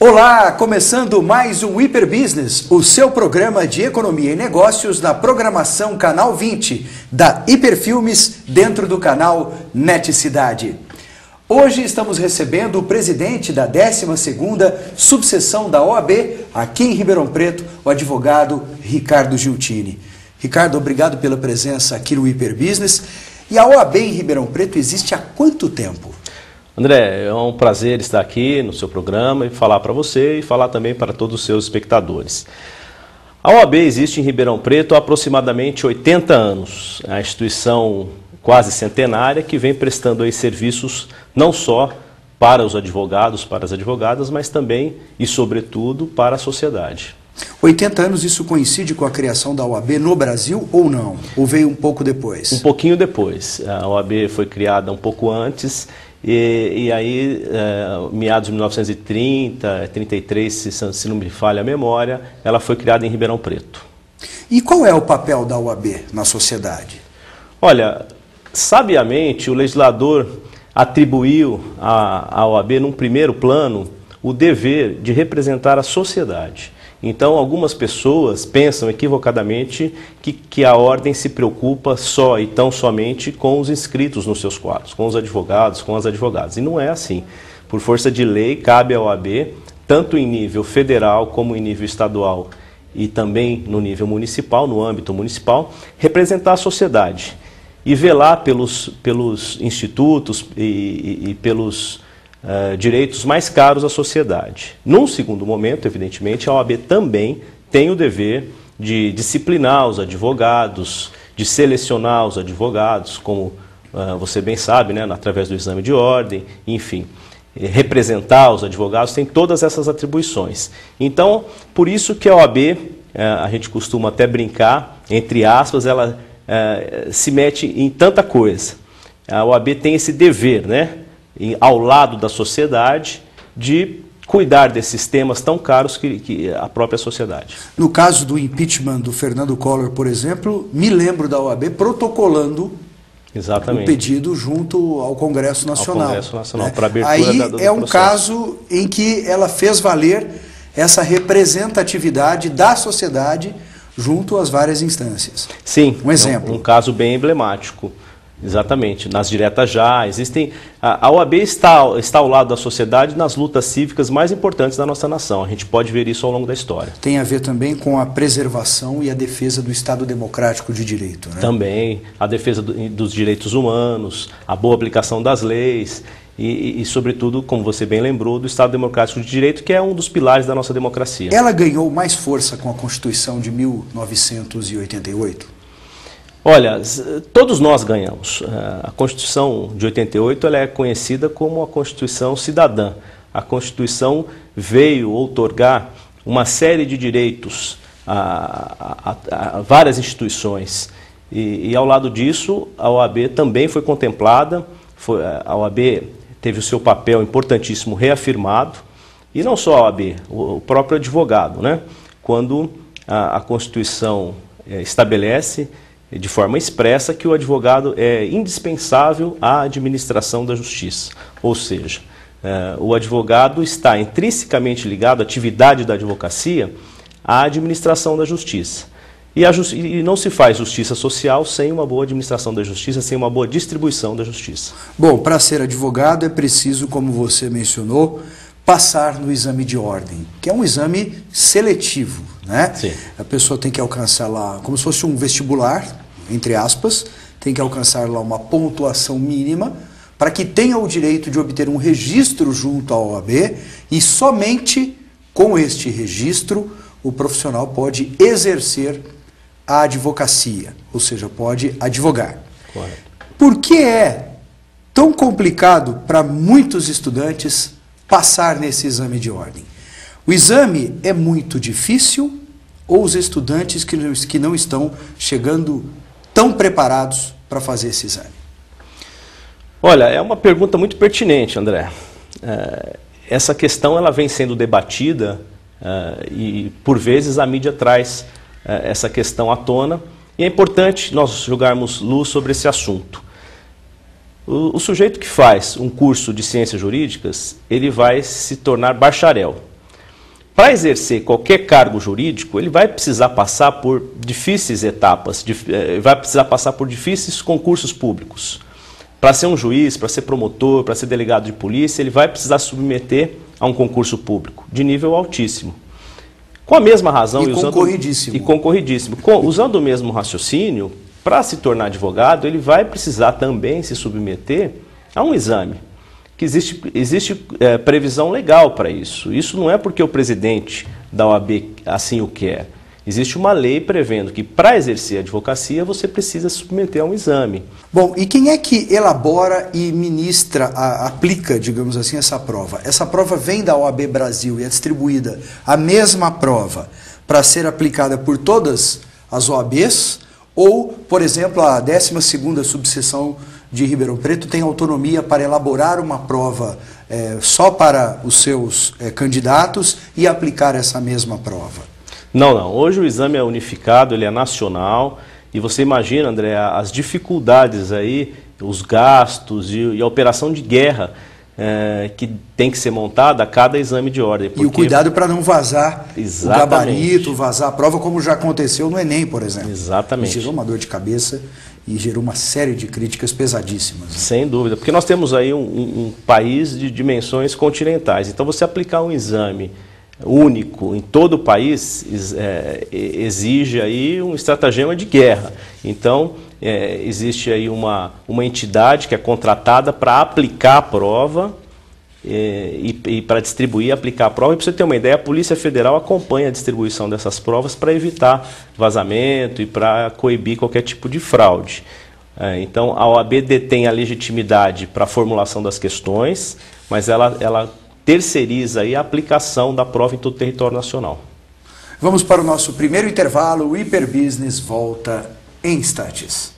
Olá, começando mais um Hiper Business, o seu programa de economia e negócios na programação Canal 20 da Hiper Filmes dentro do canal Net Cidade. Hoje estamos recebendo o presidente da 12ª subseção da OAB aqui em Ribeirão Preto, o advogado Ricardo Giltini. Ricardo, obrigado pela presença aqui no Hiper Business. E a OAB em Ribeirão Preto existe há quanto tempo? André, é um prazer estar aqui no seu programa e falar para você e falar também para todos os seus espectadores. A OAB existe em Ribeirão Preto há aproximadamente 80 anos. É uma instituição quase centenária que vem prestando aí serviços não só para os advogados, para as advogadas, mas também e sobretudo para a sociedade. 80 anos, isso coincide com a criação da OAB no Brasil ou não? Ou veio um pouco depois? Um pouquinho depois. A OAB foi criada um pouco antes. E aí, meados de 1930, 33, se não me falha a memória, ela foi criada em Ribeirão Preto. E qual é o papel da OAB na sociedade? Olha, sabiamente o legislador atribuiu à OAB, num primeiro plano, o dever de representar a sociedade. Então, algumas pessoas pensam equivocadamente que a ordem se preocupa só e tão somente com os inscritos nos seus quadros, com os advogados, com as advogadas. E não é assim. Por força de lei, cabe à OAB, tanto em nível federal como em nível estadual e também no nível municipal, no âmbito municipal, representar a sociedade e velar pelos institutos e pelos direitos mais caros à sociedade. Num segundo momento, evidentemente, a OAB também tem o dever de disciplinar os advogados, de selecionar os advogados, como você bem sabe, né, através do exame de ordem, enfim, representar os advogados, tem todas essas atribuições. Então, por isso que a OAB, a gente costuma até brincar, entre aspas, ela se mete em tanta coisa. A OAB tem esse dever, né, ao lado da sociedade, de cuidar desses temas tão caros que a própria sociedade. No caso do impeachment do Fernando Collor, por exemplo, me lembro da OAB protocolando o pedido junto ao Congresso Nacional. Ao Congresso Nacional, para abertura aí do é um processo. Caso em que ela fez valer essa representatividade da sociedade junto às várias instâncias. Sim, um exemplo. Um caso bem emblemático. Exatamente, nas diretas já existem. A OAB está ao lado da sociedade nas lutas cívicas mais importantes da nossa nação. A gente pode ver isso ao longo da história. Tem a ver também com a preservação e a defesa do Estado Democrático de Direito, né? Também, a defesa dos direitos humanos, a boa aplicação das leis e, sobretudo, como você bem lembrou, do Estado Democrático de Direito, que é um dos pilares da nossa democracia. Ela ganhou mais força com a Constituição de 1988? Olha, todos nós ganhamos. A Constituição de 88 ela é conhecida como a Constituição Cidadã. A Constituição veio outorgar uma série de direitos a várias instituições. E ao lado disso, a OAB também foi contemplada. A OAB teve o seu papel importantíssimo reafirmado. E não só a OAB, o próprio advogado, né? Quando a Constituição estabelece de forma expressa que o advogado é indispensável à administração da justiça. Ou seja, o advogado está intrinsecamente ligado à atividade da advocacia à administração da justiça. E não se faz justiça social sem uma boa administração da justiça, sem uma boa distribuição da justiça. Bom, para ser advogado é preciso, como você mencionou, passar no exame de ordem, que é um exame seletivo, né? Sim. A pessoa tem que alcançar lá, como se fosse um vestibular, entre aspas, tem que alcançar lá uma pontuação mínima para que tenha o direito de obter um registro junto à OAB e somente com este registro o profissional pode exercer a advocacia, ou seja, pode advogar. Correto. Por que é tão complicado para muitos estudantes passar nesse exame de ordem? O exame é muito difícil ou os estudantes que não estão chegando tão preparados para fazer esse exame? Olha, é uma pergunta muito pertinente, André. Essa questão ela vem sendo debatida e, por vezes, a mídia traz essa questão à tona e é importante nós jogarmos luz sobre esse assunto. O sujeito que faz um curso de ciências jurídicas, ele vai se tornar bacharel. para exercer qualquer cargo jurídico, ele vai precisar passar por difíceis etapas, vai precisar passar por difíceis concursos públicos. Para ser um juiz, para ser promotor, para ser delegado de polícia, ele vai precisar submeter a um concurso público de nível altíssimo. Com a mesma razão... E concorridíssimo. E concorridíssimo. Usando o mesmo raciocínio, para se tornar advogado, ele vai precisar também se submeter a um exame. Que existe previsão legal para isso. Isso não é porque o presidente da OAB assim o quer. Existe uma lei prevendo que para exercer a advocacia você precisa se submeter a um exame. Bom, e quem é que elabora e ministra, aplica, digamos assim, essa prova? Essa prova vem da OAB Brasil e é distribuída a mesma prova para ser aplicada por todas as OABs? Ou, por exemplo, a 12ª subseção de Ribeirão Preto tem autonomia para elaborar uma prova só para os seus candidatos e aplicar essa mesma prova? Não, não. Hoje o exame é unificado, ele é nacional e você imagina, André, as dificuldades aí, os gastos e a operação de guerra que tem que ser montada a cada exame de ordem. E o cuidado para não vazar Exatamente. O gabarito, vazar a prova, como já aconteceu no Enem, por exemplo. Exatamente. Gerou uma dor de cabeça e gerou uma série de críticas pesadíssimas. Né? Sem dúvida, porque nós temos aí um país de dimensões continentais. Então você aplicar um exame único em todo o país exige aí um estratagema de guerra. Então existe aí uma entidade que é contratada para aplicar a prova e para distribuir e aplicar a prova. E para você ter uma ideia, a Polícia Federal acompanha a distribuição dessas provas para evitar vazamento e para coibir qualquer tipo de fraude. Então a OAB detém a legitimidade para a formulação das questões, mas ela terceiriza aí a aplicação da prova em todo o território nacional. Vamos para o nosso primeiro intervalo. O Hiperbusiness volta em instantes.